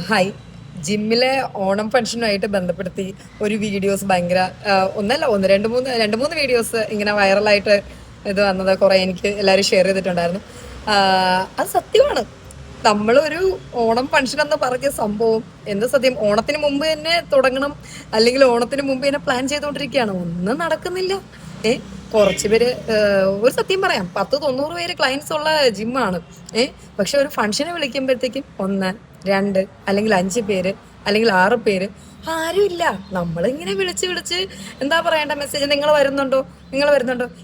Hi. ജിമ്മിലെ Onam ഫംഗ്ഷനുമായിട്ട് ബന്ധപ്പെടുത്തി ഒരു videos ഭയങ്കര ഒന്നല്ല ഒന്ന് രണ്ട് മൂന്ന് വീഡിയോസ് ഇങ്ങനെ വൈറലായിട്ട് ഇത് വന്നത് കുറേ എനിക്ക് എല്ലാവരും ഷെയർ ചെയ്തിട്ടുണ്ടായിരുന്നു. അത് സത്യമാണ്. നമ്മളൊരു ഓണം ഫംഗ്ഷൻ എന്ന് പറഞ്ഞ സംഭവം എന്ത് സത്യം, ഓണത്തിന് മുമ്പ് തന്നെ തുടങ്ങണം, അല്ലെങ്കിൽ ഓണത്തിന് മുമ്പ് തന്നെ പ്ലാൻ ചെയ്തുകൊണ്ടിരിക്കുകയാണ്. ഒന്നും നടക്കുന്നില്ല. കുറച്ച് പേര്, ഒരു സത്യം പറയാം, 10-90 പേര് ക്ലയൻസ് ഉള്ള ജിമ്മാണ്. പക്ഷെ ഒരു ഫംഗ്ഷനെ വിളിക്കുമ്പോഴത്തേക്കും 1, 2 അല്ലെങ്കിൽ 5 പേര് അല്ലെങ്കിൽ 6 പേര്, ആരുമില്ല. നമ്മളിങ്ങനെ വിളിച്ച് വിളിച്ച് എന്താ പറയേണ്ട മെസ്സേജ്, നിങ്ങൾ വരുന്നുണ്ടോ.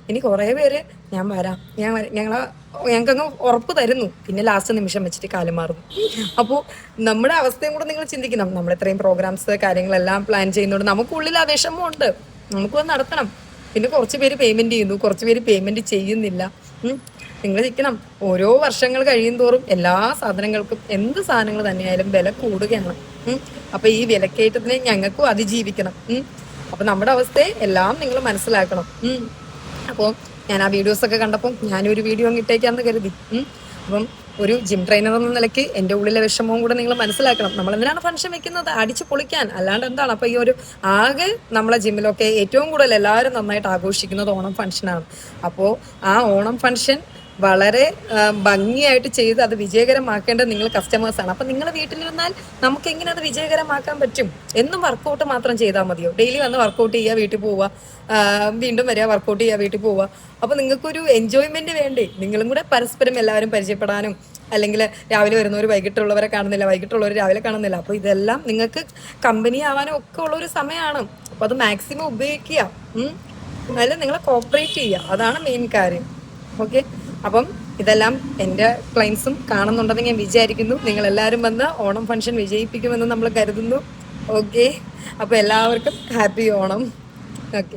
ഇനി കുറേ പേര് ഞാൻ വരാം ഞങ്ങൾക്കങ്ങ് ഉറപ്പ് തരുന്നു, പിന്നെ ലാസ്റ്റ് നിമിഷം വെച്ചിട്ട് കാലം മാറുന്നു. അപ്പോൾ നമ്മുടെ അവസ്ഥയും കൂടെ നിങ്ങൾ ചിന്തിക്കണം. നമ്മൾ ഇത്രയും പ്രോഗ്രാംസ് കാര്യങ്ങളെല്ലാം പ്ലാൻ ചെയ്യുന്നുണ്ട്, നമുക്കുള്ളിൽ ആ വിഷമമുണ്ട്, നമുക്കത് നടത്തണം. പിന്നെ കുറച്ച് പേര് പേയ്മെന്റ് ചെയ്യുന്നു, കുറച്ച് പേര് പേയ്മെന്റ് ചെയ്യുന്നില്ല. നിങ്ങൾ ചിന്തിക്കണം, ഓരോ വർഷങ്ങൾ കഴിയും തോറും എല്ലാ സാധനങ്ങൾക്കും, എന്ത് സാധനങ്ങൾ തന്നെയായാലും വില കൂടുകയാണ്. അപ്പൊ ഈ വിലക്കയറ്റത്തിനെ ഞങ്ങൾക്കും അതിജീവിക്കണം. അപ്പൊ നമ്മുടെ അവസ്ഥയെ എല്ലാം നിങ്ങൾ മനസ്സിലാക്കണം. അപ്പോൾ ഞാൻ ആ വീഡിയോസൊക്കെ കണ്ടപ്പോൾ ഞാനൊരു വീഡിയോ അങ്ങ് ഇട്ടേക്കാന്ന് കരുതി. അപ്പം ഒരു ജിം ട്രെയിനർ എന്ന നിലയ്ക്ക് എൻ്റെ ഉള്ളിലെ വിഷമവും കൂടെ നിങ്ങൾ മനസ്സിലാക്കണം. നമ്മൾ എന്തിനാണ് ഫംഗ്ഷൻ വെക്കുന്നത്? അടിച്ച് പൊളിക്കാൻ, അല്ലാണ്ട് എന്താണ്? അപ്പോൾ ഈ ഒരു ആകെ നമ്മളെ ജിമ്മിലൊക്കെ ഏറ്റവും കൂടുതൽ എല്ലാവരും നന്നായിട്ട് ആഘോഷിക്കുന്നത് ഓണം ഫംഗ്ഷനാണ്. അപ്പോൾ ആ ഓണം ഫംഗ്ഷൻ വളരെ ഭംഗിയായിട്ട് ചെയ്ത് അത് വിജയകരമാക്കേണ്ടത് നിങ്ങൾ കസ്റ്റമേഴ്സാണ്. അപ്പം നിങ്ങൾ വീട്ടിലിരുന്നാൽ നമുക്ക് എങ്ങനെ അത് വിജയകരമാക്കാൻ പറ്റും? എന്നും വർക്കൗട്ട് മാത്രം ചെയ്താൽ മതിയോ? ഡെയിലി വന്ന് വർക്കൗട്ട് ചെയ്യുക, വീട്ടിൽ പോവുക, വീണ്ടും വരിക, വർക്കൗട്ട് ചെയ്യുക, വീട്ടിൽ പോവുക. അപ്പം നിങ്ങൾക്കൊരു എൻജോയ്മെന്റ് വേണ്ടേ? നിങ്ങളും കൂടെ പരസ്പരം എല്ലാവരും പരിചയപ്പെടാനും, അല്ലെങ്കിൽ രാവിലെ വരുന്നവർ വൈകിട്ടുള്ളവരെ കാണുന്നില്ല, വൈകിട്ടുള്ളവർ രാവിലെ കാണുന്നില്ല. അപ്പോൾ ഇതെല്ലാം നിങ്ങൾക്ക് കമ്പനി ആവാനും ഒക്കെ ഉള്ള ഒരു സമയമാണ്. അപ്പോൾ അത് മാക്സിമം ഉപയോഗിക്കുക. അതിൽ നിങ്ങളെ കോപ്പറേറ്റ് ചെയ്യുക, അതാണ് മെയിൻ കാര്യം. ഓക്കെ. അപ്പം ഇതെല്ലാം എൻ്റെ ക്ലയൻസും കാണുന്നുണ്ടെന്ന് ഞാൻ വിചാരിക്കുന്നു. നിങ്ങളെല്ലാവരും വന്ന് ഓണം ഫംഗ്ഷൻ വിജയിപ്പിക്കുമെന്ന് നമ്മൾ കരുതുന്നു. ഓക്കെ. അപ്പോൾ എല്ലാവർക്കും ഹാപ്പി ഓണം. ഓക്കെ.